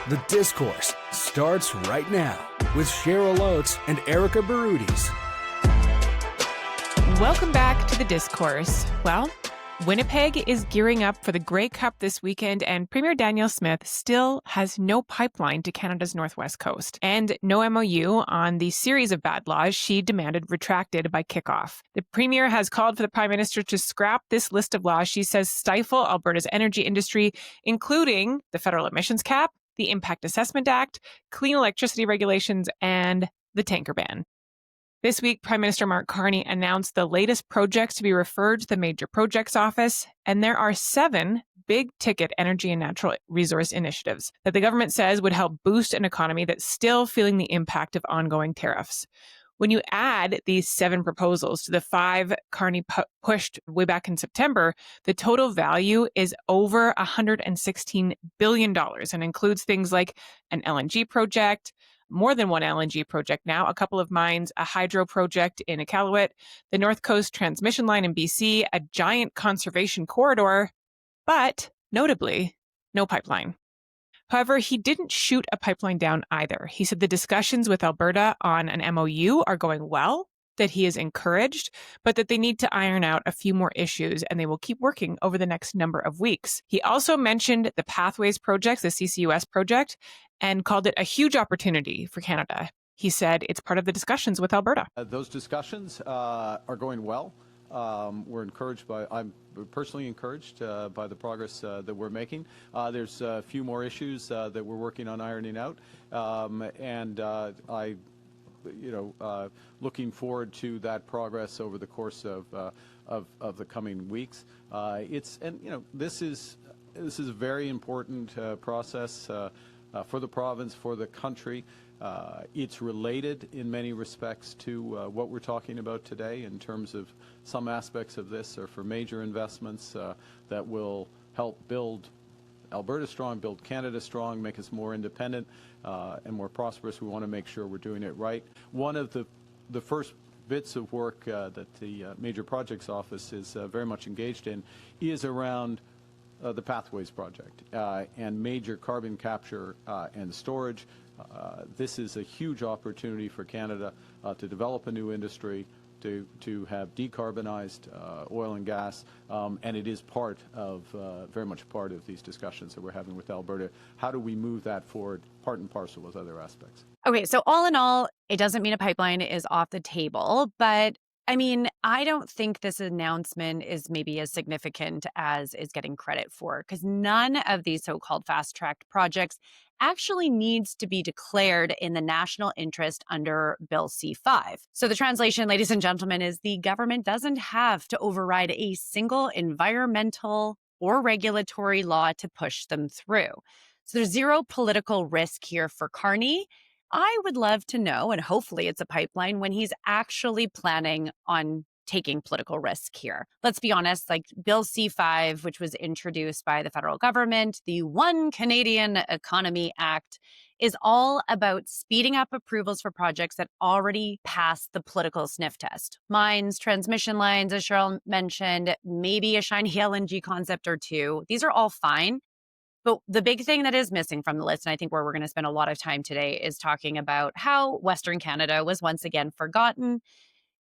The Discourse starts right now with Cheryl Oates and Erika Barudis. Welcome back to The Discourse. Well, Winnipeg is gearing up for the Grey Cup this weekend, and Premier Danielle Smith still has no pipeline to Canada's northwest coast and no MOU on the series of bad laws she demanded retracted by kickoff. The Premier has called for the Prime Minister to scrap this list of laws she says stifle Alberta's energy industry, including the federal emissions cap, the Impact Assessment Act, clean electricity regulations, and the tanker ban. This week, Prime Minister Mark Carney announced the latest projects to be referred to the Major Projects Office, and there are 7 big-ticket energy and natural resource initiatives that the government says would help boost an economy that's still feeling the impact of ongoing tariffs. When you add these 7 proposals to the 5 Carney pushed way back in September, the total value is over $116 billion and includes things like an LNG project, more than one LNG project now, a couple of mines, a hydro project in Iqaluit, the North Coast transmission line in BC, a giant conservation corridor, but notably, no pipeline. However, he didn't shoot a pipeline down either. He said the discussions with Alberta on an MOU are going well, that he is encouraged, but that they need to iron out a few more issues and they will keep working over the next number of weeks. He also mentioned the Pathways project, the CCUS project, and called it a huge opportunity for Canada. He said it's part of the discussions with Alberta. Those discussions are going well. I'm personally encouraged by the progress that we're making. There's a few more issues that we're working on ironing out, looking forward to that progress over the course of the coming weeks. This is a very important process for the province, for the country. It's related in many respects to what we're talking about today in terms of some aspects of this are for major investments that will help build Alberta strong, build Canada strong, make us more independent and more prosperous. We want to make sure we're doing it right. One of the first bits of work that the Major Projects Office is very much engaged in is around the Pathways project and major carbon capture and storage. This is a huge opportunity for Canada to develop a new industry, to have decarbonized oil and gas, and it is very much part of these discussions that we're having with Alberta. How do we move that forward, part and parcel with other aspects? Okay, so all in all, it doesn't mean a pipeline is off the table, but I mean, I don't think this announcement is maybe as significant as is getting credit for, because none of these so-called fast-tracked projects actually needs to be declared in the national interest under Bill C-5. So the translation, ladies and gentlemen, is the government doesn't have to override a single environmental or regulatory law to push them through. So there's zero political risk here for Carney. I would love to know, and hopefully it's a pipeline, when he's actually planning on taking political risk here. Let's be honest, like Bill C-5, which was introduced by the federal government, the One Canadian Economy Act, is all about speeding up approvals for projects that already passed the political sniff test. Mines, transmission lines, as Cheryl mentioned, maybe a shiny LNG concept or two. These are all fine. But the big thing that is missing from the list, and I think where we're going to spend a lot of time today, is talking about how Western Canada was once again forgotten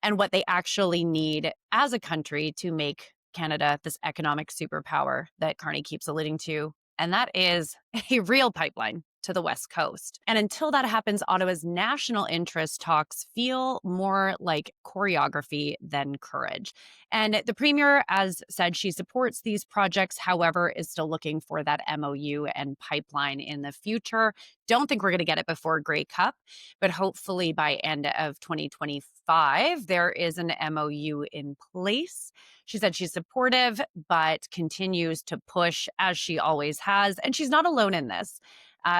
and what they actually need as a country to make Canada this economic superpower that Carney keeps alluding to. And that is a real pipeline to the West Coast. And until that happens, Ottawa's national interest talks feel more like choreography than courage. And the Premier, as said, she supports these projects, however, is still looking for that MOU and pipeline in the future. Don't think we're going to get it before Grey Cup, but hopefully by end of 2025, there is an MOU in place. She said she's supportive, but continues to push as she always has. And she's not alone in this.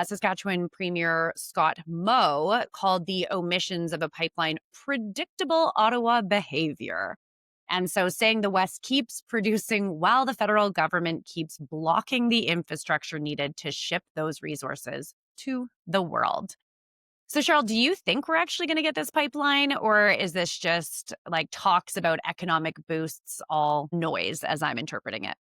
Saskatchewan Premier Scott Moe called the omissions of a pipeline predictable Ottawa behavior. And so saying the West keeps producing while the federal government keeps blocking the infrastructure needed to ship those resources to the world. So Cheryl, do you think we're actually going to get this pipeline, or is this just like talks about economic boosts, all noise as I'm interpreting it?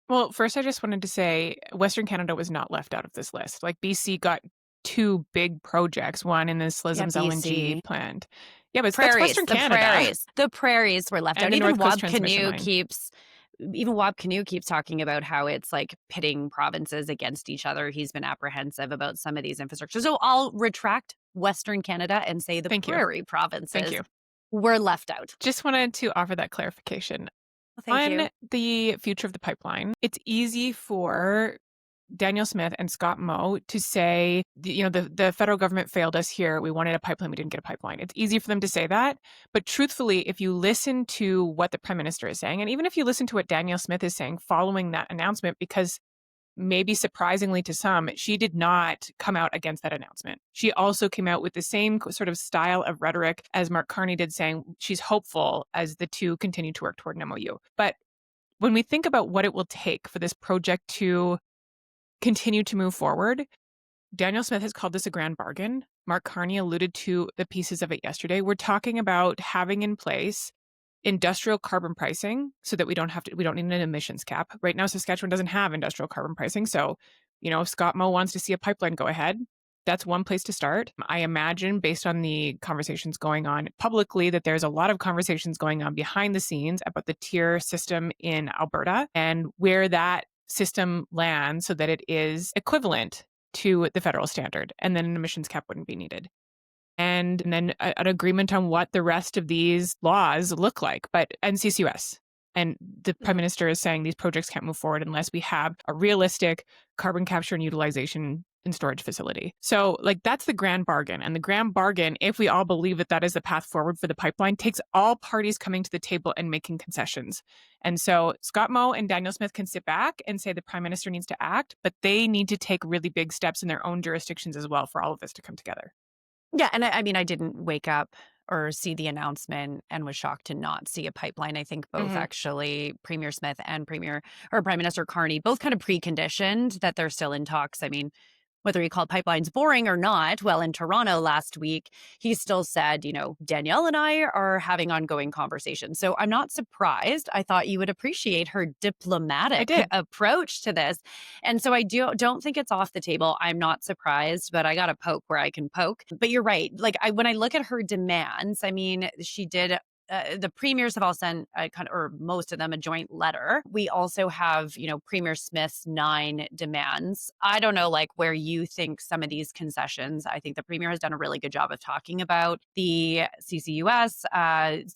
Well, first, I just wanted to say Western Canada was not left out of this list. Like BC got two big projects, one in the Slism's LNG BC. plant. Yeah, but that's Prairies, Western Canada. the prairies were left And out. the Even North Coast Wob Transmission Canoe Line. keeps talking about how it's like pitting provinces against each other. He's been apprehensive about some of these infrastructures. So I'll retract Western Canada and say the Thank you. prairie Thank provinces you. were left out. Just wanted to offer that clarification. Thank you. On the future of the pipeline, it's easy for Danielle Smith and Scott Moe to say, the federal government failed us here. We wanted a pipeline. We didn't get a pipeline. It's easy for them to say that. But truthfully, if you listen to what the prime minister is saying, and even if you listen to what Danielle Smith is saying following that announcement, because maybe surprisingly to some, she did not come out against that announcement. She also came out with the same sort of style of rhetoric as Mark Carney did, saying she's hopeful as the two continue to work toward an MOU. But when we think about what it will take for this project to continue to move forward, Danielle Smith has called this a grand bargain. Mark Carney alluded to the pieces of it yesterday. We're talking about having in place industrial carbon pricing so that we don't need an emissions cap. Right now, Saskatchewan doesn't have industrial carbon pricing. So, if Scott Moe wants to see a pipeline go ahead, that's one place to start. I imagine, based on the conversations going on publicly, that there's a lot of conversations going on behind the scenes about the tier system in Alberta and where that system lands so that it is equivalent to the federal standard. And then an emissions cap wouldn't be needed. And then an agreement on what the rest of these laws look like, and CCUS. And the prime minister is saying these projects can't move forward unless we have a realistic carbon capture and utilization and storage facility. So that's the grand bargain. And the grand bargain, if we all believe that that is the path forward for the pipeline, takes all parties coming to the table and making concessions. And so Scott Moe and Danielle Smith can sit back and say the prime minister needs to act, but they need to take really big steps in their own jurisdictions as well for all of this to come together. Yeah, and I mean, I didn't wake up or see the announcement and was shocked to not see a pipeline. I think both actually Premier Smith and Prime Minister Carney both kind of preconditioned that they're still in talks. I mean, whether he called pipelines boring or not, well, in Toronto last week, he still said, Danielle and I are having ongoing conversations. So I'm not surprised. I thought you would appreciate her diplomatic approach to this. And so I don't think it's off the table. I'm not surprised, but I got to poke where I can poke. But you're right. When I look at her demands, I mean, she did the premiers have all sent or most of them a joint letter. We also have, Premier Smith's 9 demands. I don't know, where you think some of these concessions. I think the premier has done a really good job of talking about the CCUS,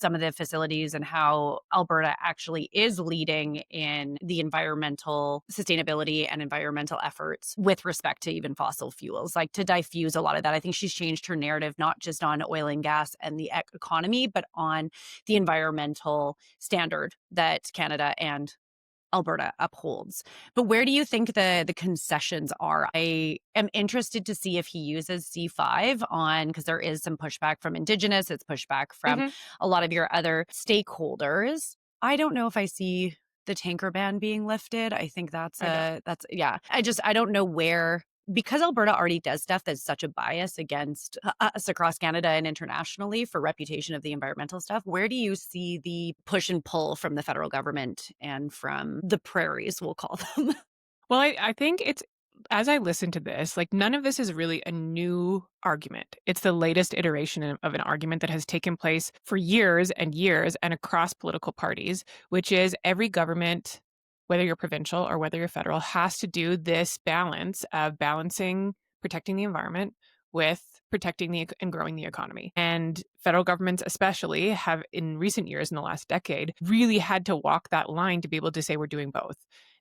some of the facilities and how Alberta actually is leading in the environmental sustainability and environmental efforts with respect to even fossil fuels, to diffuse a lot of that. I think she's changed her narrative, not just on oil and gas and the economy, but on the environmental standard that Canada and Alberta upholds. But where do you think the concessions are? I am interested to see if he uses C5 because there is some pushback from Indigenous, it's pushback from a lot of your other stakeholders. I don't know if I see the tanker ban being lifted. I think I don't know where. Because Alberta already does stuff that's such a bias against us across Canada and internationally for reputation of the environmental stuff, where do you see the push and pull from the federal government and from the prairies, we'll call them? Well, I think it's, as I listen to this, none of this is really a new argument. It's the latest iteration of an argument that has taken place for years and years and across political parties, which is every government, whether you're provincial or whether you're federal, has to do this balance of balancing protecting the environment with protecting and growing the economy. And federal governments especially have, in recent years, in the last decade, really had to walk that line to be able to say we're doing both.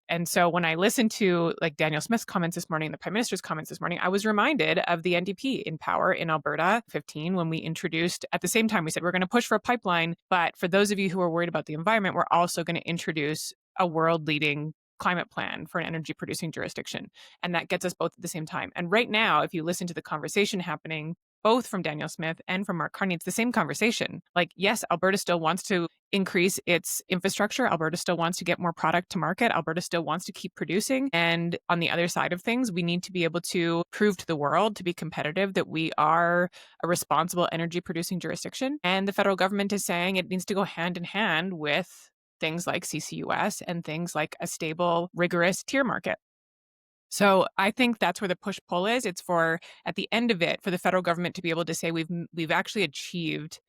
And so when I listened to Danielle Smith's comments this morning, the Prime Minister's comments this morning, I was reminded of the NDP in power in Alberta 15 when we introduced, at the same time, we said we're going to push for a pipeline. But for those of you who are worried about the environment, we're also going to introduce a world-leading climate plan for an energy-producing jurisdiction. And that gets us both at the same time. And right now, if you listen to the conversation happening, both from Danielle Smith and from Mark Carney, it's the same conversation. Yes, Alberta still wants to increase its infrastructure. Alberta still wants to get more product to market. Alberta still wants to keep producing. And on the other side of things, we need to be able to prove to the world, to be competitive, that we are a responsible energy-producing jurisdiction. And the federal government is saying it needs to go hand in hand with things like CCUS and things like a stable, rigorous tier market. So I think that's where the push-pull is. It's for, at the end of it, for the federal government to be able to say we've actually achieved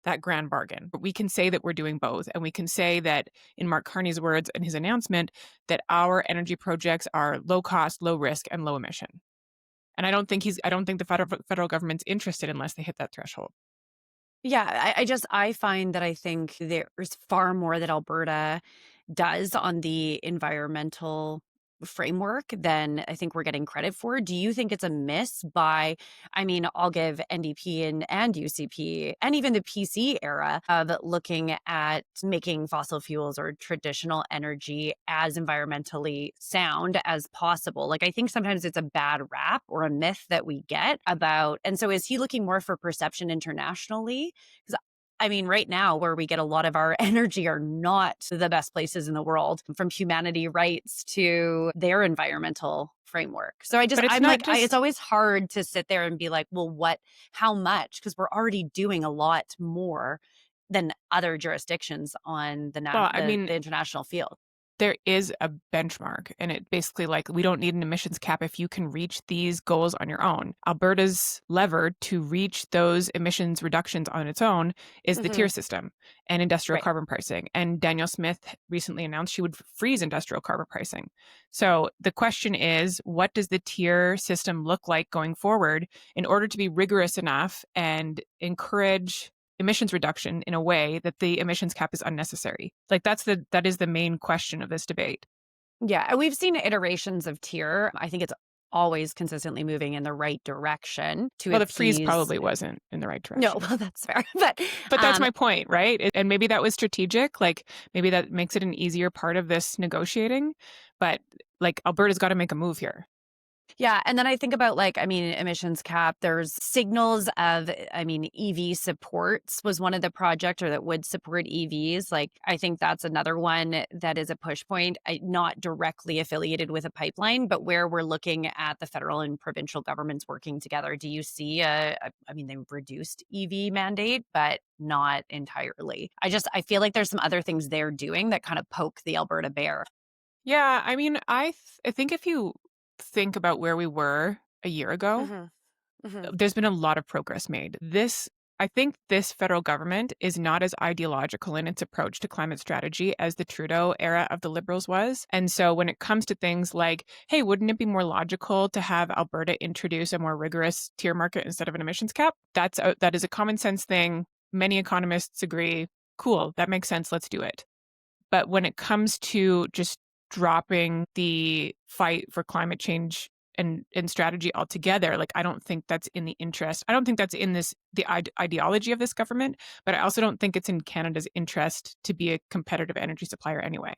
that grand bargain. But we can say that we're doing both. And we can say that, in Mark Carney's words and his announcement, that our energy projects are low cost, low risk, and low emission. And I don't think the federal government's interested unless they hit that threshold. Yeah, I find that I think there's far more that Alberta does on the environmental framework than I think we're getting credit for. Do you think it's a miss by, I mean, I'll give NDP and UCP and even the PC era of looking at making fossil fuels or traditional energy as environmentally sound as possible. Like, I think sometimes it's a bad rap or a myth that we get about, and so is he looking more for perception internationally? Because I mean, right now, where we get a lot of our energy are not the best places in the world, from humanity rights to their environmental framework. So But it's I'm not like, just it's always hard to sit there and be like, well, how much? Because we're already doing a lot more than other jurisdictions on well, I mean, the international field. there is a benchmark, and it basically, like, we don't need an emissions cap if you can reach these goals on your own. Alberta's lever to reach those emissions reductions on its own is the tier system and industrial Right. carbon pricing. And Danielle Smith recently announced she would freeze industrial carbon pricing. So the question is, what does the tier system look like going forward in order to be rigorous enough and encourage emissions reduction in a way that the emissions cap is unnecessary? Like, that is the main question of this debate. Yeah, and we've seen iterations of tier. I think it's always consistently moving in the right direction to Well, the freeze appease. probably wasn't in the right No, direction. well, that's fair. But that's my point, right? And maybe that was strategic. Like, maybe that makes it an easier part of this negotiating. But, like, Alberta's got to make a move here. Yeah. And then I think about, like, I mean, emissions cap, there's signals of, I mean, EV supports was one of the project, or that would support EVs. Like, I think that's another one that is a push point, not directly affiliated with a pipeline, but where we're looking at the federal and provincial governments working together. Do you see I mean, they've reduced EV mandate, but not entirely. I feel like there's some other things they're doing that kind of poke the Alberta bear. Yeah, I mean, I think if you think about where we were a year ago, there's been a lot of progress made. I think this federal government is not as ideological in its approach to climate strategy as the Trudeau era of the Liberals was. And so when it comes to things like, hey, wouldn't it be more logical to have Alberta introduce a more rigorous tier market instead of an emissions cap? That is a common sense thing. Many economists agree. Cool, that makes sense. Let's do it. But when it comes to just dropping the fight for climate change and strategy altogether, like, I don't think that's in the interest. I don't think that's in the ideology of this government, but I also don't think it's in Canada's interest to be a competitive energy supplier anyway.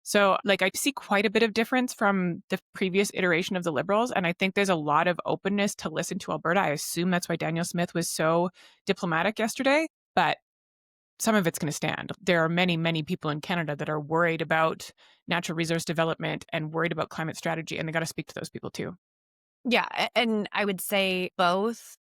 So, like, I see quite a bit of difference from the previous iteration of the Liberals, and I think there's a lot of openness to listen to Alberta. I assume that's why Danielle Smith was so diplomatic yesterday, but some of it's going to stand. There are many, many people in Canada that are worried about natural resource development and worried about climate strategy, and they got to speak to those people too. Yeah. And I would say both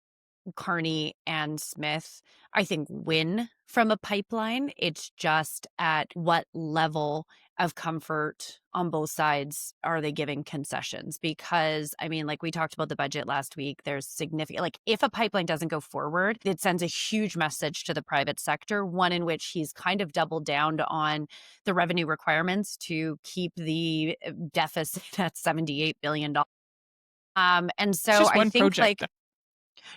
Carney and Smith, I think, win from a pipeline. It's just at what level of comfort on both sides are they giving concessions? Because, I mean, like, we talked about the budget last week, there's significant, like, if a pipeline doesn't go forward, it sends a huge message to the private sector, one in which he's kind of doubled down on the revenue requirements to keep the deficit at $78 billion. And so It's just I one think, project. like,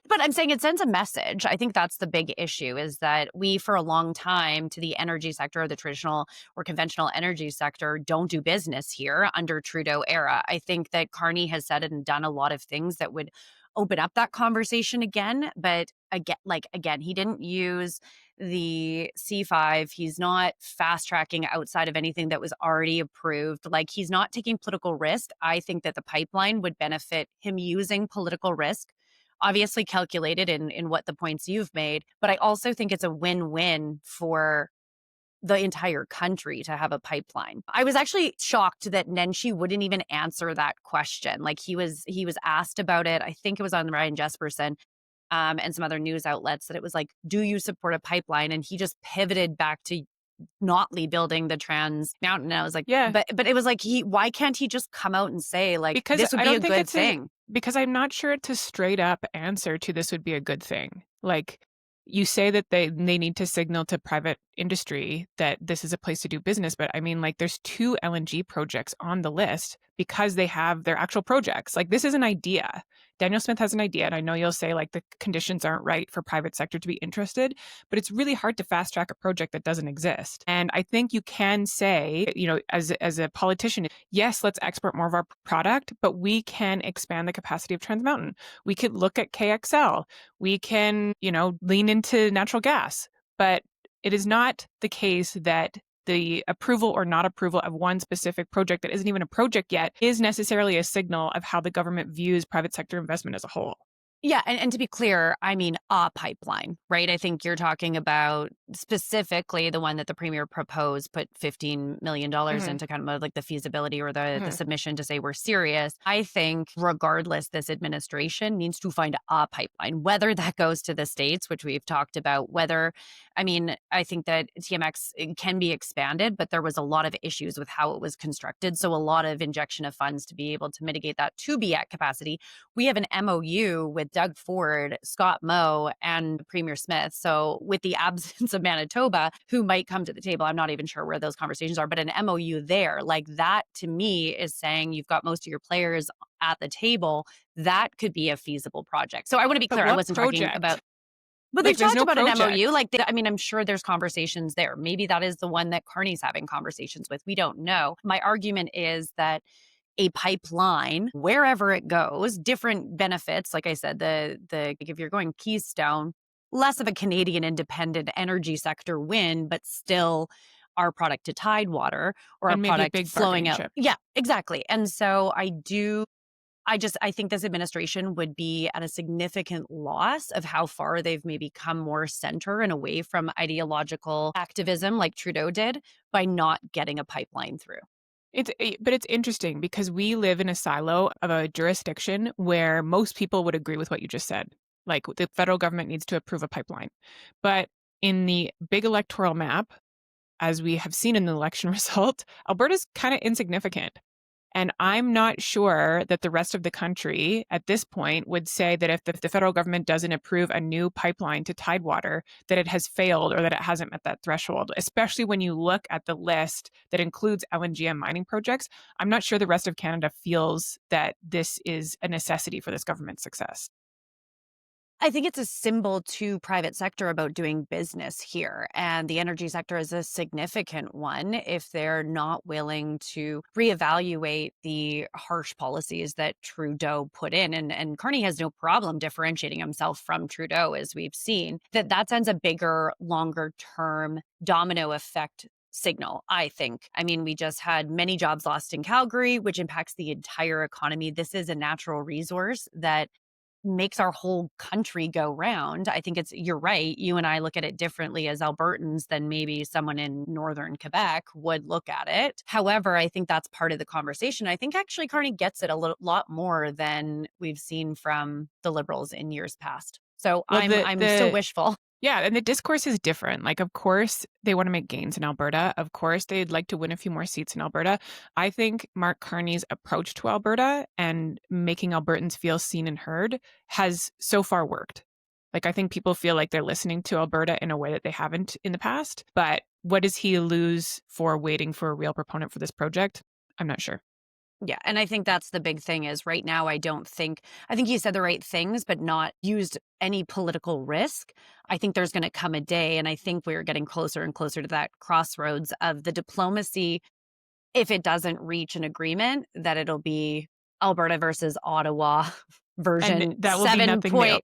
but I'm saying it sends a message. I think that's the big issue, is that we, for a long time, to the energy sector, the traditional or conventional energy sector, don't do business here under Trudeau era. I think that Carney has said and done a lot of things that would open up that conversation again. But again, he didn't use the C5. He's not fast tracking outside of anything that was already approved. Like, he's not taking political risk. I think that the pipeline would benefit him using political risk, obviously calculated in what the points you've made. But I also think it's a win-win for the entire country to have a pipeline. I was actually shocked that Nenshi wouldn't even answer that question. Like, he was asked about it. I think it was on Ryan Jesperson and some other news outlets, that it was like, do you support a pipeline? And he just pivoted back to not building the Trans Mountain. And I was like, Yeah. but it was like, why can't he just come out and say, like, Because this would I be don't a think good thing? because I'm not sure it's a straight up answer to this would be a good thing. Like, you say that they need to signal to private industry that this is a place to do business, but I mean, like, there's 2 LNG projects on the list because they have their actual projects. Like, this is an idea. Danielle Smith has an idea, and I know you'll say, like, the conditions aren't right for private sector to be interested, but it's really hard to fast track a project that doesn't exist. And I think you can say, as a politician, yes, let's export more of our product, but we can expand the capacity of Trans Mountain. We could look at KXL. We can, lean into natural gas. But it is not the case that the approval or not approval of one specific project that isn't even a project yet is necessarily a signal of how the government views private sector investment as a whole. Yeah. And to be clear, I mean, a pipeline, right? I think you're talking about specifically the one that the premier proposed, put $15 million into kind of like the feasibility or the submission to say we're serious. I think regardless, this administration needs to find a pipeline, whether that goes to the States, which we've talked about, I think that TMX can be expanded, but there was a lot of issues with how it was constructed. So a lot of injection of funds to be able to mitigate that to be at capacity. We have an MOU with Doug Ford, Scott Moe, and Premier Smith. So with the absence of Manitoba, who might come to the table, I'm not even sure where those conversations are, but an MOU there, like that to me is saying you've got most of your players at the table. That could be a feasible project. So I want to be clear. I wasn't talking about. But they talked about an MOU. I'm sure there's conversations there. Maybe that is the one that Carney's having conversations with. We don't know. My argument is that a pipeline, wherever it goes, different benefits. Like I said, if you're going Keystone, less of a Canadian independent energy sector win, but still our product to Tidewater or and our product big flowing out. Chip. Yeah, exactly. And so I think this administration would be at a significant loss of how far they've maybe come more center and away from ideological activism like Trudeau did by not getting a pipeline through. But it's interesting because we live in a silo of a jurisdiction where most people would agree with what you just said. Like, the federal government needs to approve a pipeline. But in the big electoral map, as we have seen in the election result, Alberta's kind of insignificant. And I'm not sure that the rest of the country at this point would say that if the federal government doesn't approve a new pipeline to Tidewater, that it has failed or that it hasn't met that threshold, especially when you look at the list that includes LNG and mining projects. I'm not sure the rest of Canada feels that this is a necessity for this government's success. I think it's a symbol to private sector about doing business here. And the energy sector is a significant one if they're not willing to reevaluate the harsh policies that Trudeau put in. And Carney has no problem differentiating himself from Trudeau, as we've seen. That sends a bigger, longer term domino effect signal, I think. I mean, we just had many jobs lost in Calgary, which impacts the entire economy. This is a natural resource that makes our whole country go round. I think you're right. You and I look at it differently as Albertans than maybe someone in northern Quebec would look at it. However, I think that's part of the conversation. I think actually Carney gets it lot more than we've seen from the Liberals in years past. So I'm still wishful. Yeah, and the discourse is different. Like, of course, they want to make gains in Alberta. Of course, they'd like to win a few more seats in Alberta. I think Mark Carney's approach to Alberta and making Albertans feel seen and heard has so far worked. Like, I think people feel like they're listening to Alberta in a way that they haven't in the past. But what does he lose for waiting for a real proponent for this project? I'm not sure. Yeah. And I think that's the big thing is right now, I think he said the right things, but not used any political risk. I think there's going to come a day, and I think we're getting closer and closer to that crossroads of the diplomacy. If it doesn't reach an agreement, that it'll be Alberta versus Ottawa version, and that will be nothing new.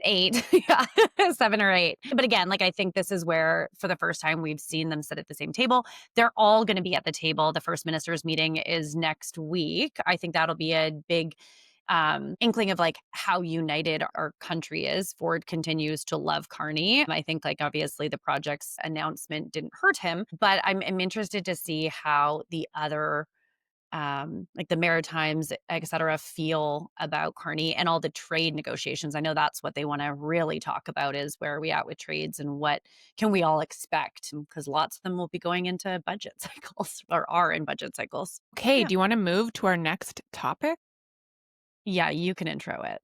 7.8, yeah, 7 or 8. But again, like, I think this is where, for the first time, we've seen them sit at the same table. They're all going to be at the table. The first ministers meeting is next week. I think that'll be a big inkling of like how united our country is. Ford continues to love Carney. I think, like, obviously the project's announcement didn't hurt him, but I'm interested to see how the other like the Maritimes, et cetera, feel about Carney and all the trade negotiations. I know that's what they want to really talk about is where are we at with trades and what can we all expect? Because lots of them will be going into budget cycles or are in budget cycles. Okay, Yeah. do you want to move to our next topic? Yeah, you can intro it.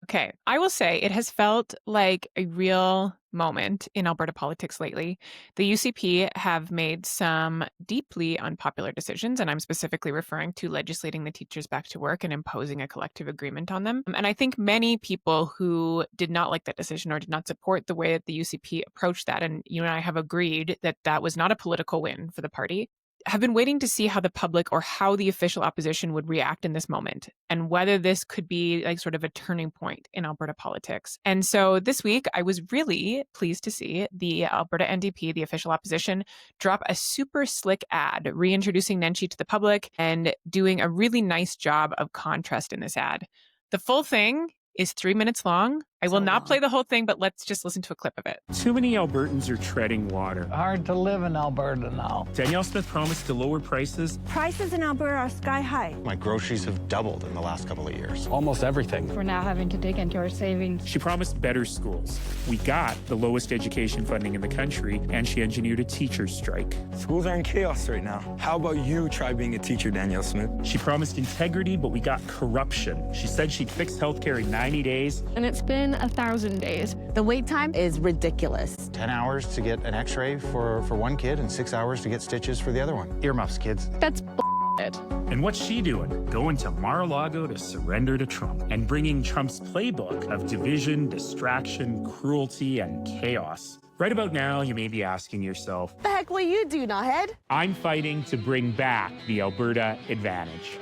Okay, I will say it has felt like a real moment in Alberta politics lately. The UCP have made some deeply unpopular decisions, and I'm specifically referring to legislating the teachers back to work and imposing a collective agreement on them. And I think many people who did not like that decision or did not support the way that the UCP approached that, and you and I have agreed that that was not a political win for the party, have been waiting to see how the public or how the official opposition would react in this moment and whether this could be like sort of a turning point in Alberta politics. And so this week, I was really pleased to see the Alberta NDP, the official opposition, drop a super slick ad reintroducing Nenshi to the public and doing a really nice job of contrast in this ad. The full thing is 3 minutes long. I will not play the whole thing, but let's just listen to a clip of it. Too many Albertans are treading water. Hard to live in Alberta now. Danielle Smith promised to lower prices. Prices in Alberta are sky high. My groceries have doubled in the last couple of years. Almost everything. We're now having to dig into our savings. She promised better schools. We got the lowest education funding in the country, and she engineered a teacher's strike. Schools are in chaos right now. How about you try being a teacher, Danielle Smith? She promised integrity, but we got corruption. She said she'd fix healthcare in 90 days. And it's been 1,000 days. The wait time is ridiculous. 10 hours to get an x-ray for one kid and 6 hours to get stitches for the other one. Earmuffs, kids. That's bullshit. And what's she doing? Going to Mar-a-Lago to surrender to Trump and bringing Trump's playbook of division, distraction, cruelty, and chaos. Right about now, you may be asking yourself, What the heck will you do, Nahhead? I'm fighting to bring back the Alberta advantage.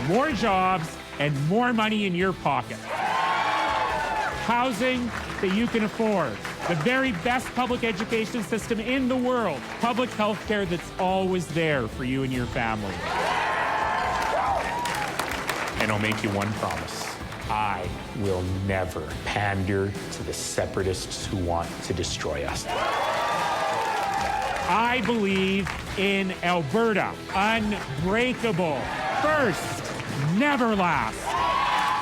More jobs and more money in your pocket. Housing that you can afford. The very best public education system in the world. Public health care that's always there for you and your family. And I'll make you one promise. I will never pander to the separatists who want to destroy us. I believe in Alberta. Unbreakable. First, never last.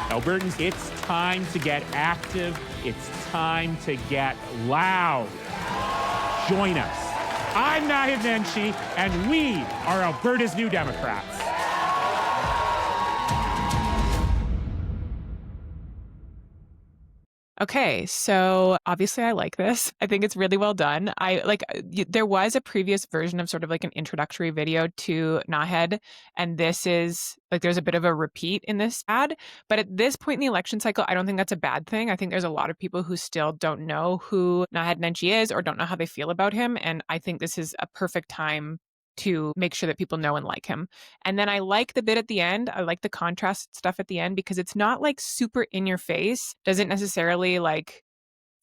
Albertans, it's time to get active. It's time to get loud. Join us. I'm Nahid Nenshi, and we are Alberta's New Democrats. Okay, so obviously I like this. I think it's really well done. There was a previous version of sort of like an introductory video to Nahhead, and this is like there's a bit of a repeat in this ad. But at this point in the election cycle, I don't think that's a bad thing. I think there's a lot of people who still don't know who Nahhead Nenshi is or don't know how they feel about him, and I think this is a perfect time to make sure that people know and like him. And then I like the bit at the end. I like the contrast stuff at the end because it's not like super in your face, doesn't necessarily like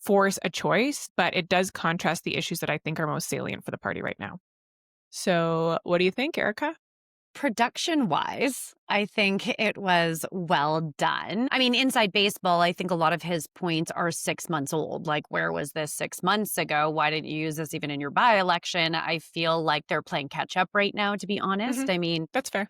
force a choice, but it does contrast the issues that I think are most salient for the party right now. So what do you think, Erika? Production-wise, I think it was well done. I mean, inside baseball, I think a lot of his points are 6 months old. Like, where was this 6 months ago? Why didn't you use this even in your by-election? I feel like they're playing catch-up right now, to be honest. Mm-hmm. I mean, that's fair.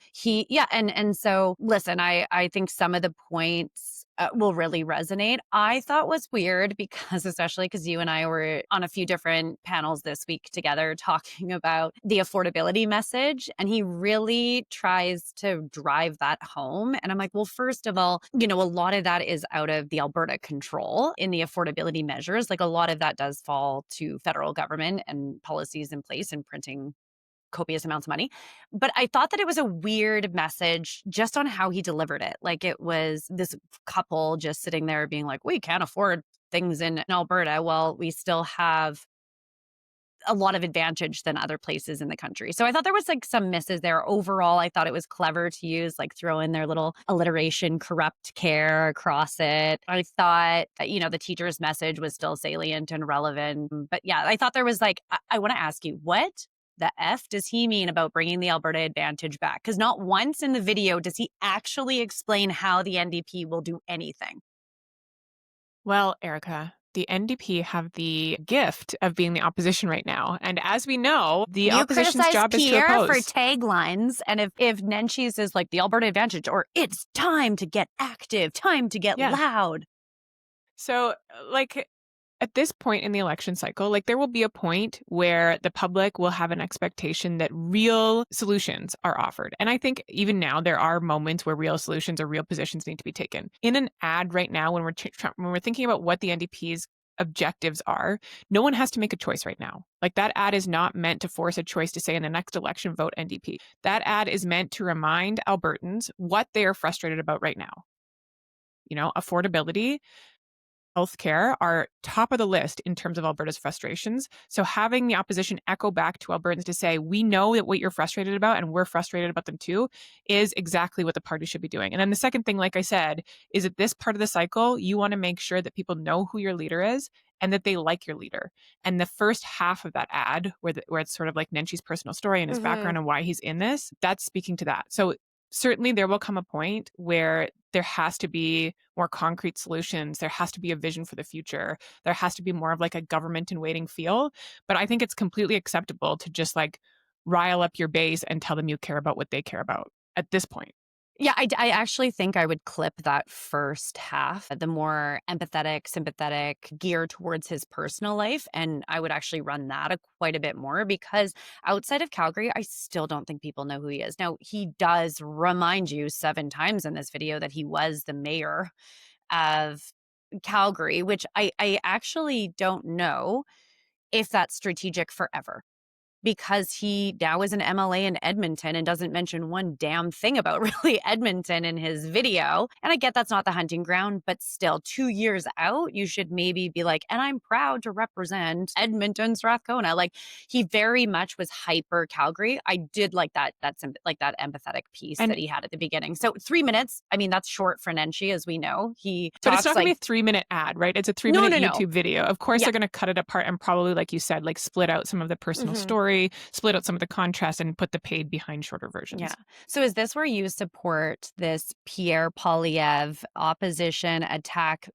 And so, listen, I think some of the points will really resonate. I thought was weird because, especially because you and I were on a few different panels this week together talking about the affordability message, and he really tries to drive that home. And I'm like, well, first of all, a lot of that is out of the Alberta control in the affordability measures. Like a lot of that does fall to federal government and policies in place and printing copious amounts of money. But I thought that it was a weird message just on how he delivered it. Like it was this couple just sitting there being like, we can't afford things in Alberta. Well, we still have a lot of advantage than other places in the country. So I thought there was like some misses there. Overall, I thought it was clever to use, like throw in their little alliteration, corrupt care across it. I thought that, the teacher's message was still salient and relevant. But yeah, I thought there was like, I want to ask you, what the F does he mean about bringing the Alberta advantage back? Because not once in the video does he actually explain how the NDP will do anything. Well, Erika, the NDP have the gift of being the opposition right now. And as we know, the opposition's job is to Pierre oppose. for taglines. And if Nenchi's is like the Alberta Advantage or it's time to get active, time to get loud. So like at this point in the election cycle, like there will be a point where the public will have an expectation that real solutions are offered. And I think even now there are moments where real solutions or real positions need to be taken. In an ad right now, when we're thinking about what the NDP's objectives are, no one has to make a choice right now. Like that ad is not meant to force a choice to say in the next election, vote NDP. That ad is meant to remind Albertans what they are frustrated about right now. You know, affordability, healthcare are top of the list in terms of Alberta's frustrations. So having the opposition echo back to Albertans to say, we know that what you're frustrated about and we're frustrated about them too, is exactly what the party should be doing. And then the second thing, like I said, is at this part of the cycle, you want to make sure that people know who your leader is and that they like your leader. And the first half of that ad, where it's sort of like Nenchi's personal story and his background and why he's in this, that's speaking to that. So certainly there will come a point where there has to be more concrete solutions. There has to be a vision for the future. There has to be more of like a government in waiting feel. But I think it's completely acceptable to just like rile up your base and tell them you care about what they care about at this point. Yeah, I actually think I would clip that first half, the more empathetic, sympathetic, geared towards his personal life. And I would actually run that quite a bit more because outside of Calgary, I still don't think people know who he is. Now, he does remind you 7 times in this video that he was the mayor of Calgary, which I actually don't know if that's strategic forever. Because he now is an MLA in Edmonton and doesn't mention one damn thing about really Edmonton in his video. And I get that's not the hunting ground, but still 2 years out, you should maybe be like, and I'm proud to represent Edmonton, Strathcona. Like he very much was hyper Calgary. I did like that empathetic piece that he had at the beginning. So 3 minutes, I mean, that's short for Nenchi, as we know. But it's not going to be a 3-minute ad, right? It's a 3-minute YouTube video. Of course, they're going to cut it apart and probably, like you said, like split out some of the personal story, split out some of the contrast and put the paid behind shorter versions. Yeah. So is this where you support this Pierre Poilievre opposition attack?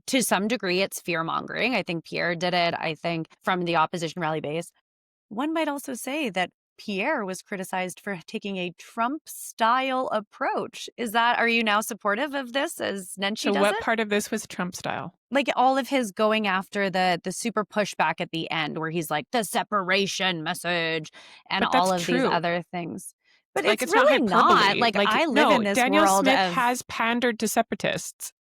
To some degree, it's fear-mongering. I think Pierre did it. I think from the opposition rally base. One might also say that Pierre was criticized for taking a Trump-style approach. Are you now supportive of this as Nenchi does it? So what part of this was Trump style? Like all of his going after the super pushback at the end where he's like the separation message and all of these other things. But like, it's really not. Like I live in this Danielle world Smith of... has pandered to separatists.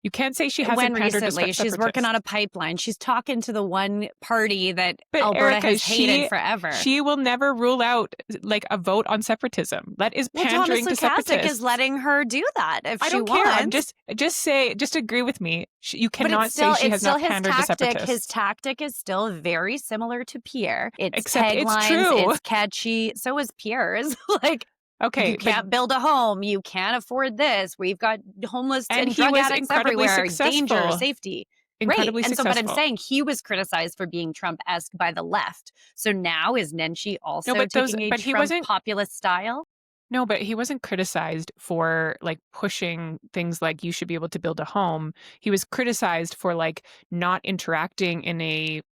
You can't say she hasn't pandered to separatists. She's working on a pipeline. She's talking to the one party that Alberta Erika, has hated forever. She will never rule out like a vote on separatism. That is pandering to separatists. Thomas Lukasik is letting her do that if she wants. I don't care. Just agree with me. You cannot say she has not pandered to separatists. His tactic is still very similar to Pierre. Except taglines, it's true. It's catchy. So is Pierre's. Like, okay, you can't build a home. You can't afford this. We've got homeless and drug addicts everywhere. Danger, safety. Incredibly successful. But I'm saying he was criticized for being Trump-esque by the left. So now is Nenchi also taking a Trump populist style? No, but he wasn't criticized for like pushing things like you should be able to build a home. He was criticized for like not interacting in a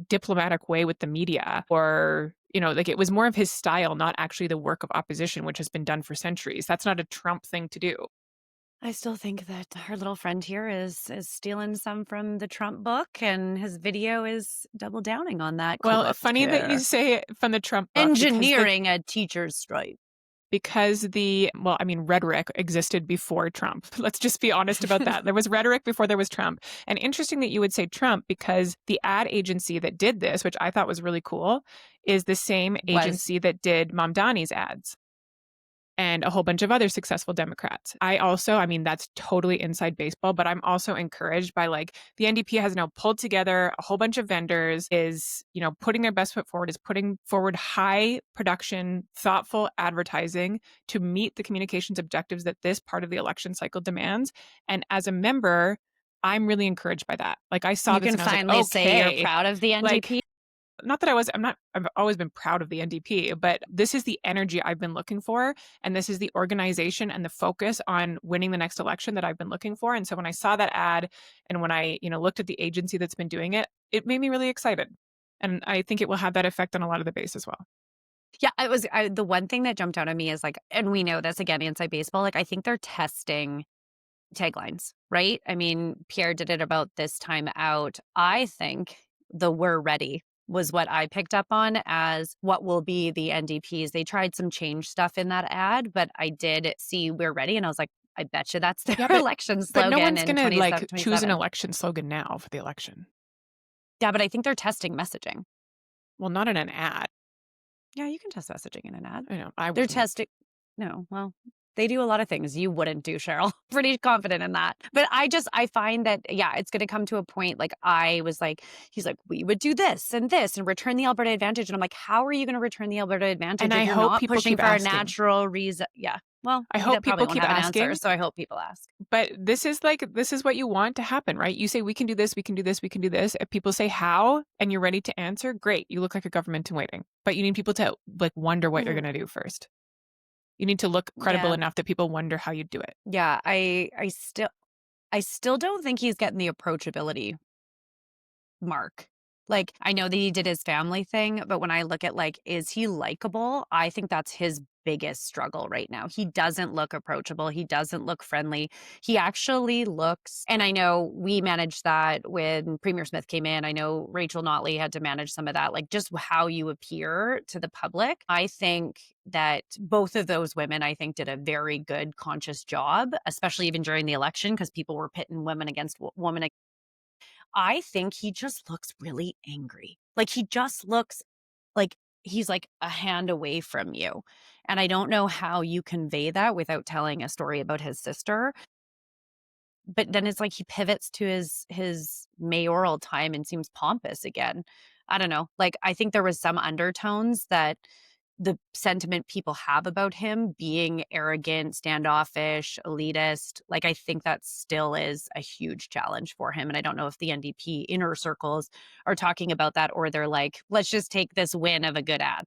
diplomatic way with the media or, you know, like it was more of his style, not actually the work of opposition, which has been done for centuries. That's not a Trump thing to do. I still think that our little friend here is stealing some from the Trump book, and his video is double downing on that. Well, funny that you say it from the Trump book. Engineering a teacher's strike. Because rhetoric existed before Trump. Let's just be honest about that. There was rhetoric before there was Trump. And interesting that you would say Trump because the ad agency that did this, which I thought was really cool, is the same agency that did Mamdani's ads and a whole bunch of other successful Democrats. That's totally inside baseball, but I'm also encouraged by like the NDP has now pulled together a whole bunch of vendors, is, you know, putting their best foot forward, is putting forward high production, thoughtful advertising to meet the communications objectives that this part of the election cycle demands. And as a member, I'm really encouraged by that. Like I saw you this can and I was finally like, okay, say you're proud of the NDP. not that I've always been proud of the NDP, but this is the energy I've been looking for. And this is the organization and the focus on winning the next election that I've been looking for. And so when I saw that ad and when I, looked at the agency that's been doing it, it made me really excited. And I think it will have that effect on a lot of the base as well. Yeah, the one thing that jumped out at me is like, and we know this again, inside baseball, like I think they're testing taglines, right? I mean, Pierre did it about this time out. I think the "we're ready" was what I picked up on as what will be the NDPs. They tried some change stuff in that ad, but I did see "we're ready," and I was like, I bet you that's their election slogan. But no one's going to like 27. choose an election slogan now for the election. Yeah, but I think they're testing messaging. Well, not in an ad. Yeah, you can test messaging in an ad. I know. They're testing. No, well, they do a lot of things you wouldn't do, Cheryl. Pretty confident in that. But I find that, yeah, it's going to come to a point like I was like, he's like, we would do this and return the Alberta advantage. And I'm like, how are you going to return the Alberta advantage? And if I you're hope not people pushing keep for asking. A natural reason. Yeah. Well, I hope people keep asking. Answer, so I hope people ask. But this is what you want to happen, right? You say, we can do this, we can do this, we can do this. If people say how, and you're ready to answer, great. You look like a government in waiting. But you need people to like wonder what you're going to do first. You need to look credible enough that people wonder how you do it. Yeah, I still don't think he's getting the approachability mark. Like, I know that he did his family thing, but when I look at like, is he likable? I think that's his biggest struggle right now. He doesn't look approachable. He doesn't look friendly. He actually looks, and I know we managed that when Premier Smith came in. I know Rachel Notley had to manage some of that, like just how you appear to the public. I think that both of those women, I think, did a very good conscious job, especially even during the election, because people were pitting women against women. I think he just looks really angry. Like he just looks like he's like a hand away from you. And I don't know how you convey that without telling a story about his sister. But then it's like he pivots to his mayoral time and seems pompous again. I don't know. Like I think there was some undertones that the sentiment people have about him being arrogant, standoffish, elitist, like I think that still is a huge challenge for him. And I don't know if the NDP inner circles are talking about that or they're like, let's just take this win of a good ad.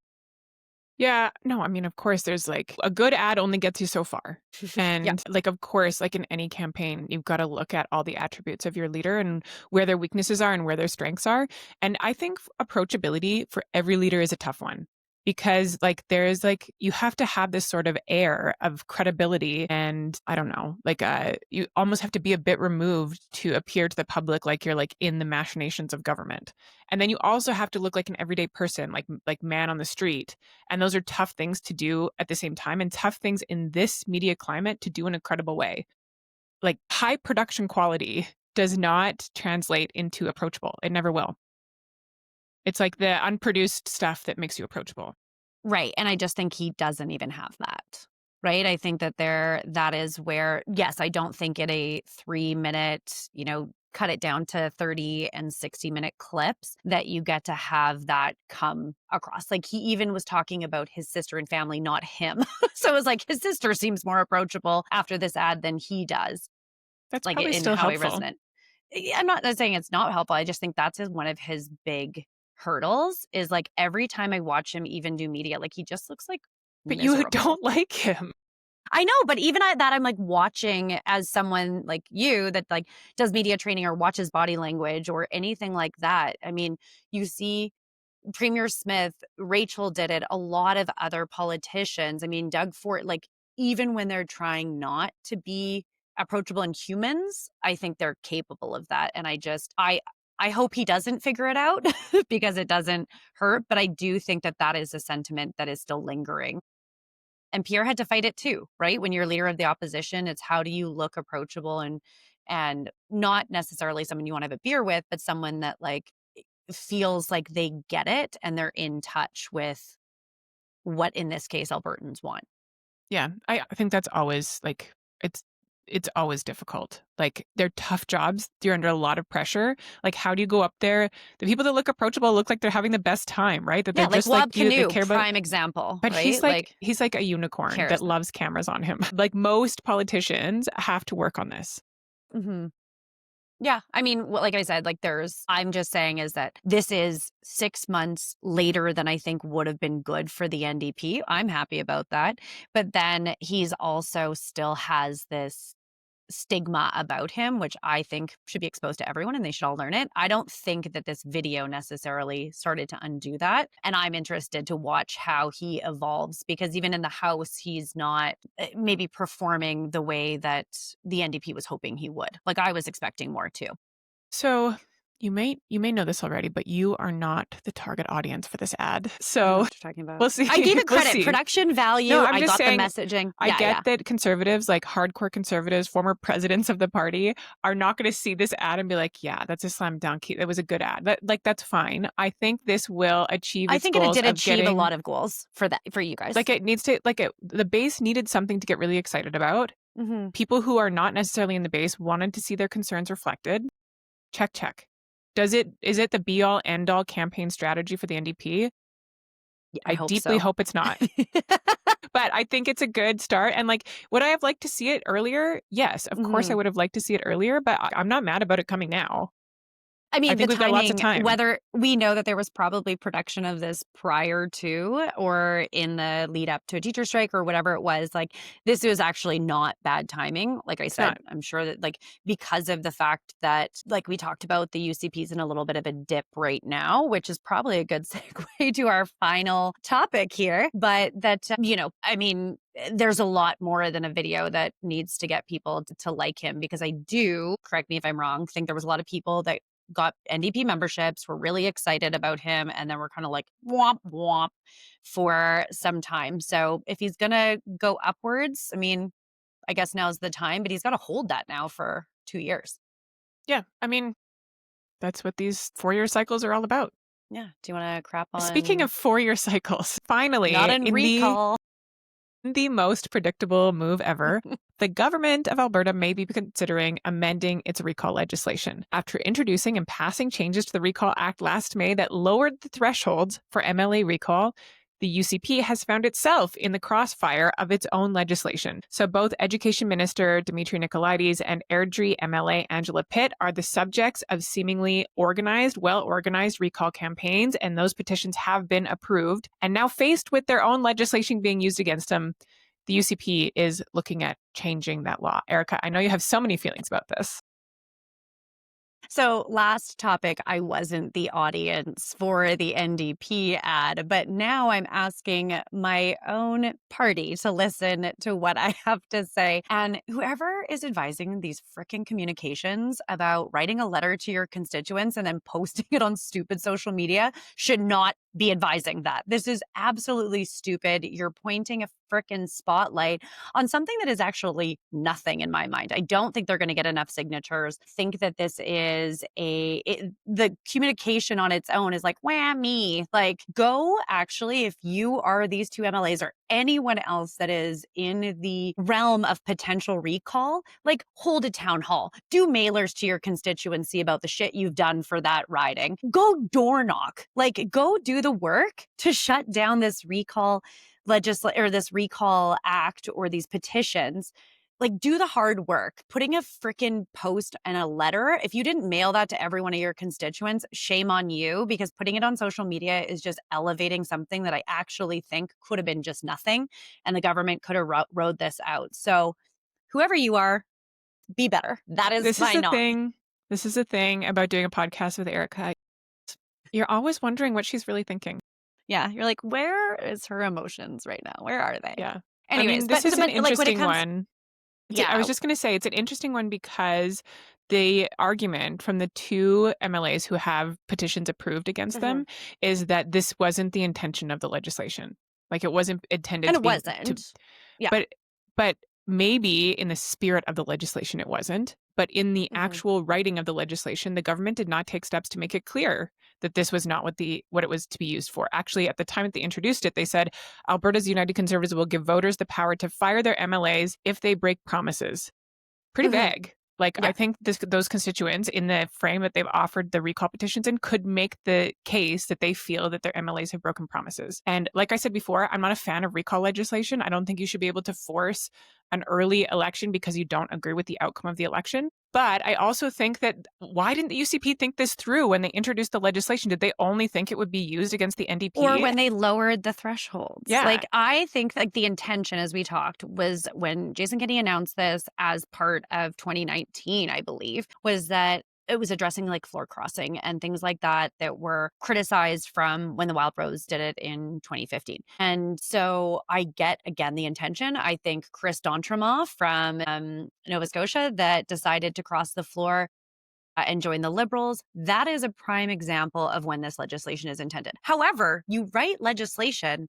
Yeah, no, I mean, of course, there's like a good ad only gets you so far. And like, of course, like in any campaign, you've got to look at all the attributes of your leader and where their weaknesses are and where their strengths are. And I think approachability for every leader is a tough one. Because like there's like you have to have this sort of air of credibility and I don't know, like you almost have to be a bit removed to appear to the public like you're like in the machinations of government. And then you also have to look like an everyday person, like man on the street. And those are tough things to do at the same time and tough things in this media climate to do in a credible way. Like high production quality does not translate into approachable. It never will. It's like the unproduced stuff that makes you approachable. Right. And I just think he doesn't even have that. Right. I think that that is where, yes, I don't think in a 3-minute, cut it down to 30 and 60-minute clips that you get to have that come across. Like he even was talking about his sister and family, not him. So it was like his sister seems more approachable after this ad than he does. That's like probably in still how helpful. he resonate. I'm not saying it's not helpful. I just think that's one of his big hurdles is like every time I watch him even do media, like he just looks like But miserable. you don't like him. I know, but even at that, I'm like watching as someone like you that like does media training or watches body language or anything like that. I mean, you see Premier Smith, Rachel did it, a lot of other politicians. I mean, Doug Ford, like even when they're trying not to be approachable and humans, I think they're capable of that. And I hope he doesn't figure it out because it doesn't hurt. But I do think that is a sentiment that is still lingering. And Pierre had to fight it too, right? When you're leader of the opposition, it's how do you look approachable and not necessarily someone you want to have a beer with, but someone that like feels like they get it and they're in touch with what in this case Albertans want. Yeah, I think that's always like it's always difficult. Like they're tough jobs. You're under a lot of pressure. Like how do you go up there? The people that look approachable look like they're having the best time, right? That they're like just Rob like you, Canoe, they care about. prime example. But right? he's like a unicorn that loves cameras on him. Like most politicians have to work on this. Mm-hmm. Yeah. I mean, like I said, I'm just saying is that this is 6 months later than I think would have been good for the NDP. I'm happy about that. But then he's also still has this stigma about him, which I think should be exposed to everyone and they should all learn it. I don't think that this video necessarily started to undo that. And I'm interested to watch how he evolves because even in the House, he's not maybe performing the way that the NDP was hoping he would. Like I was expecting more too. So you may know this already, but you are not the target audience for this ad. I don't know So what you're talking about. we'll see. I gave it We'll credit. see. Production value. No, I'm I just got saying, the messaging. I get that conservatives, like hardcore conservatives, former presidents of the party, are not going to see this ad and be like, yeah, that's a slam dunk. It was a good ad. That's fine. I think this will achieve its I think it goals did of achieve a getting- lot of goals for you guys. the base needed something to get really excited about. Mhm. People who are not necessarily in the base wanted to see their concerns reflected. Check. Is it the be all end all campaign strategy for the NDP? Yeah, I deeply hope it's not. But I think it's a good start. And would I have liked to see it earlier? Yes, of course I would have liked to see it earlier, but I'm not mad about it coming now. I mean, I think the we've got lots of timing, time. whether we know that there was probably production of this prior to or in the lead up to a teacher strike or whatever it was, this was actually not bad timing. Like I said, not. I'm sure that because of the fact that we talked about the UCP's in a little bit of a dip right now, which is probably a good segue to our final topic here. But that, I mean, there's a lot more than a video that needs to get people to like him because I do, correct me if I'm wrong, think there was a lot of people that got NDP memberships, were really excited about him, and then we're kind of womp womp for some time. So if he's gonna go upwards, I mean, I guess now's the time, but he's got to hold that now for 2 years. Yeah, I mean, that's what these 4-year cycles are all about. Yeah. Do you want to crap on? Speaking of 4-year cycles, finally, not in recall. The most predictable move ever, the government of Alberta may be considering amending its recall legislation after introducing and passing changes to the Recall Act last May that lowered the thresholds for MLA recall. The UCP has found itself in the crossfire of its own legislation. So both Education Minister Dimitri Nicolaides and Airdrie MLA Angela Pitt are the subjects of seemingly well-organized recall campaigns, and those petitions have been approved. And now faced with their own legislation being used against them, the UCP is looking at changing that law. Erika, I know you have so many feelings about this. So last topic, I wasn't the audience for the NDP ad, but now I'm asking my own party to listen to what I have to say. And whoever is advising these frickin' communications about writing a letter to your constituents and then posting it on stupid social media should not be advising that. This is absolutely stupid. You're pointing a frickin' spotlight on something that is actually nothing in my mind. I don't think they're going to get enough signatures. Think that this is the communication on its own is whammy. Go actually, if you are these two MLAs or anyone else that is in the realm of potential recall, hold a town hall, do mailers to your constituency about the shit you've done for that riding. Go door knock, go do the work to shut down this recall this recall act or these petitions. Do the hard work. Putting a freaking post and a letter, if you didn't mail that to every one of your constituents, shame on you, because putting it on social media is just elevating something that I actually think could have been just nothing, and the government could have rode this out. So whoever you are, be better. That is This my knock. This is the thing about doing a podcast with Erika. You're always wondering what she's really thinking. Yeah, you're where is her emotions right now? Where are they? Yeah. Anyways, this is an interesting one. Yeah. I was just going to say it's an interesting one because the argument from the two MLAs who have petitions approved against them is that this wasn't the intention of the legislation. It wasn't intended and to it be. wasn't. Yeah. But maybe in the spirit of the legislation it wasn't. But in the actual writing of the legislation, the government did not take steps to make it clear that this was not what it was to be used for. Actually, at the time that they introduced it, they said Alberta's United Conservatives will give voters the power to fire their MLAs if they break promises. Pretty vague. I think those constituents in the frame that they've offered the recall petitions in could make the case that they feel that their MLAs have broken promises. And like I said before, I'm not a fan of recall legislation. I don't think you should be able to force an early election because you don't agree with the outcome of the election. But I also think that why didn't the UCP think this through when they introduced the legislation? Did they only think it would be used against the NDP? Or when they lowered the thresholds? Yeah. Like, I think like the intention, as we talked, was when Jason Kenney announced this as part of 2019, I believe, was that it was addressing like floor crossing and things like that that were criticized from when the Wild Rose did it in 2015. And so I get, again, the intention. I think Chris D'Entremont from Nova Scotia that decided to cross the floor and join the Liberals, that is a prime example of when this legislation is intended. However, you write legislation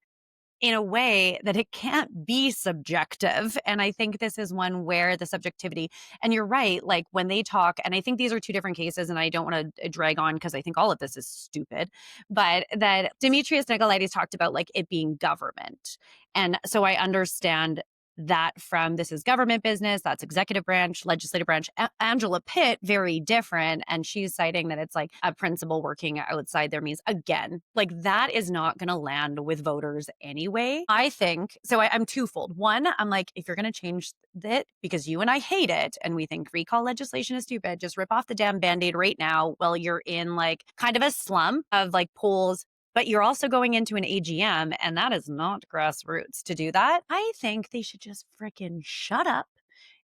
in a way that it can't be subjective. And I think this is one where the subjectivity, and you're right, like when they talk, and I think these are two different cases, and I don't want to drag on because I think all of this is stupid, but that Demetrius Nicolaides talked about like it being government. And so I understand that from this is government business, that's executive branch, legislative branch. Angela Pitt, very different. And she's citing that it's like a principal working outside their means. Again, like that is not going to land with voters anyway. I think, so I'm twofold. One, I'm like, if you're going to change it because you and I hate it and we think recall legislation is stupid, just rip off the damn Band-Aid right now while you're in like kind of a slum of like polls. But you're also going into an AGM, and that is not grassroots to do that. I think they should just frickin' shut up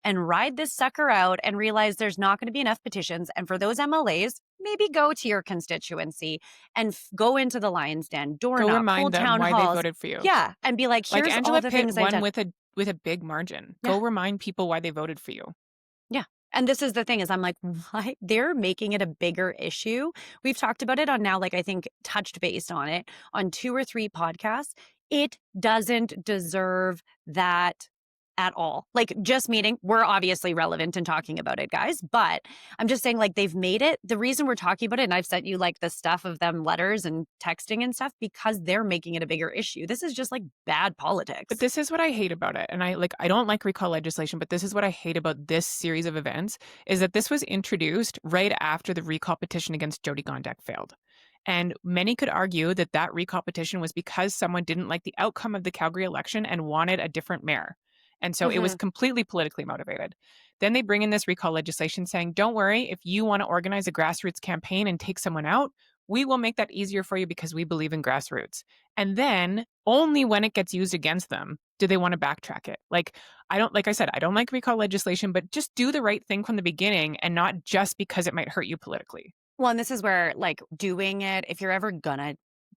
and ride this sucker out and realize there's not going to be enough petitions. And for those MLAs, maybe go to your constituency and go into the Lion's Den, door knock, remind them town why halls. they voted for you. Yeah, and be like, here's Angela all the Pitt things I've won done. with a big margin. Yeah. Go remind people why they voted for you. Yeah. And this is the thing is I'm like, why? They're making it a bigger issue. We've talked about it on now, like I think touched base on it on 2 or 3 podcasts. It doesn't deserve that at all. Like just meeting, we're obviously relevant in talking about it, guys, but I'm just saying like they've made it. The reason we're talking about it, and I've sent you like the stuff of them letters and texting and stuff because they're making it a bigger issue. This is just like bad politics. But this is what I hate about it. And I don't like recall legislation, but this is what I hate about this series of events is that this was introduced right after the recall petition against Jyoti Gondek failed. And many could argue that that recall petition was because someone didn't like the outcome of the Calgary election and wanted a different mayor. And so it was completely politically motivated. Then they bring in this recall legislation saying, don't worry, if you want to organize a grassroots campaign and take someone out, we will make that easier for you because we believe in grassroots. And then only when it gets used against them do they want to backtrack it. Like I don't like recall legislation, but just do the right thing from the beginning and not just because it might hurt you politically. Well, and this is where like doing it, if you're ever gonna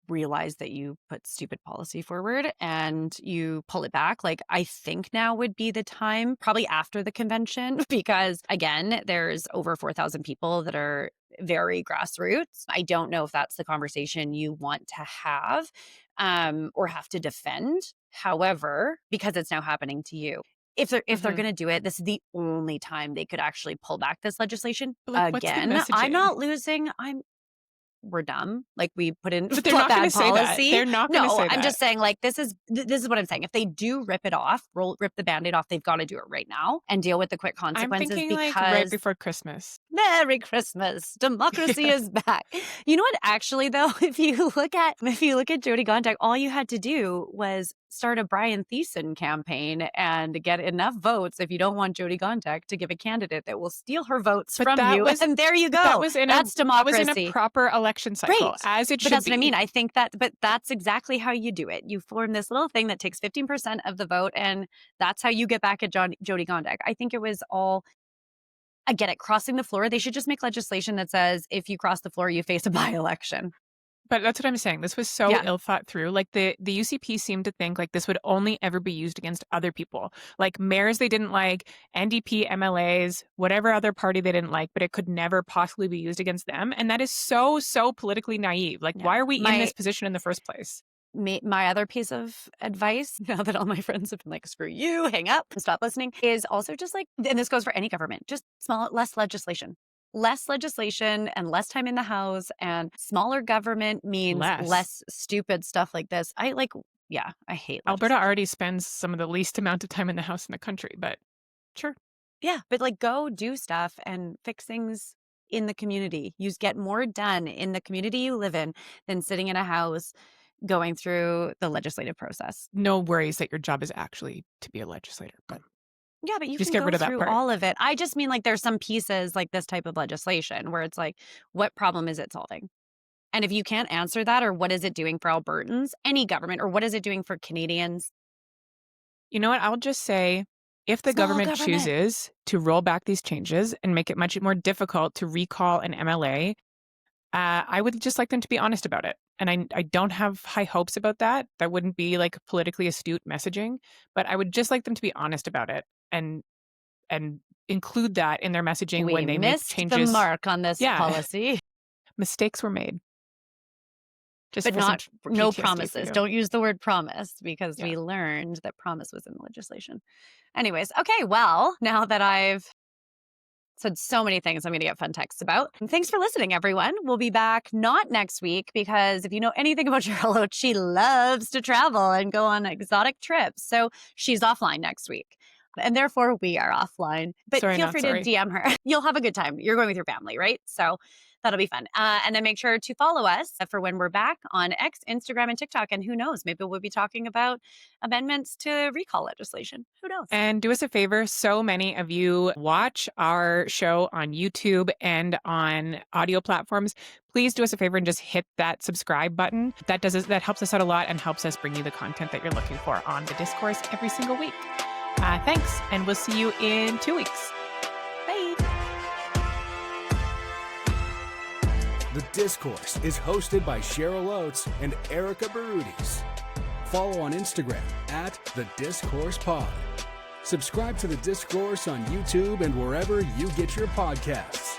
realize that you put stupid policy forward and you pull it back, like I think now would be the time, probably after the convention, because again, there's over 4,000 people that are very grassroots. I don't know if that's the conversation you want to have or have to defend. However, because it's now happening to you, if they're going to do it, this is the only time they could actually pull back this legislation. Like, again, I'm not losing. We're dumb. Like we put in but they're not going to say that. They're not going to say that. I'm just saying like this is what I'm saying. If they do rip it off, rip the Band-Aid off, they've got to do it right now and deal with the quick consequences. I'm thinking because like right before Christmas. Merry Christmas. Democracy is back. You know what? Actually, though, if you look at Jyoti Gondek, all you had to do was start a Brian Thiessen campaign and get enough votes if you don't want Jyoti Gondek to give a candidate that will steal her votes from you. And there you go. That's democracy. That was in a proper election cycle, right. as it should be. But that's what I mean. I think but that's exactly how you do it. You form this little thing that takes 15% of the vote, and that's how you get back at Jyoti Gondek. I think it was all, I get it, crossing the floor. They should just make legislation that says if you cross the floor, you face a by-election. But that's what I'm saying. This was so ill thought through. Like the UCP seemed to think like this would only ever be used against other people, like mayors they didn't like, NDP, MLAs, whatever other party they didn't like, but it could never possibly be used against them. And that is so politically naive. Like, why are we in this position in the first place? My other piece of advice, now that all my friends have been like, screw you, hang up, stop listening, is also just like, and this goes for any government, just less legislation. Less legislation and less time in the House, and smaller government means less stupid stuff like this. I hate Alberta already spends some of the least amount of time in the House in the country, but sure. Yeah, but like go do stuff and fix things in the community. You get more done in the community you live in than sitting in a house going through the legislative process. No worries that your job is actually to be a legislator, but Yeah, but you Just can get go rid of that through part. all of it. I just mean like there's some pieces like this type of legislation where it's like, what problem is it solving? And if you can't answer that, or what is it doing for Albertans, any government, or what is it doing for Canadians? You know what? I'll just say, if the Small government government. chooses to roll back these changes and make it much more difficult to recall an MLA, I would just like them to be honest about it. And I don't have high hopes about that. That wouldn't be like politically astute messaging, but I would just like them to be honest about it and include that in their messaging when they make missed changes. the mark on this Yeah. policy. Mistakes were made. Just But for some not no PTSD for promises. you. Don't use the word promise because Yeah. we learned that promise was in the legislation. Anyways, okay, well, now that I've said so many things I'm going to get fun texts about. And thanks for listening, everyone. We'll be back not next week because if you know anything about Cheryl Oates, she loves to travel and go on exotic trips. So she's offline next week. And therefore, we are offline. But Sorry, feel not free sorry. to DM her. You'll have a good time. You're going with your family, right? So that'll be fun. And then make sure to follow us for when we're back on X, Instagram, and TikTok. And who knows, maybe we'll be talking about amendments to recall legislation. Who knows? And do us a favor. So many of you watch our show on YouTube and on audio platforms. Please do us a favor and just hit that subscribe button. That helps us out a lot and helps us bring you the content that you're looking for on The Discourse every single week. Thanks, and we'll see you in 2 weeks. Bye. The Discourse is hosted by Cheryl Oates and Erika Barudis. Follow on Instagram at The Discourse Pod. Subscribe to The Discourse on YouTube and wherever you get your podcasts.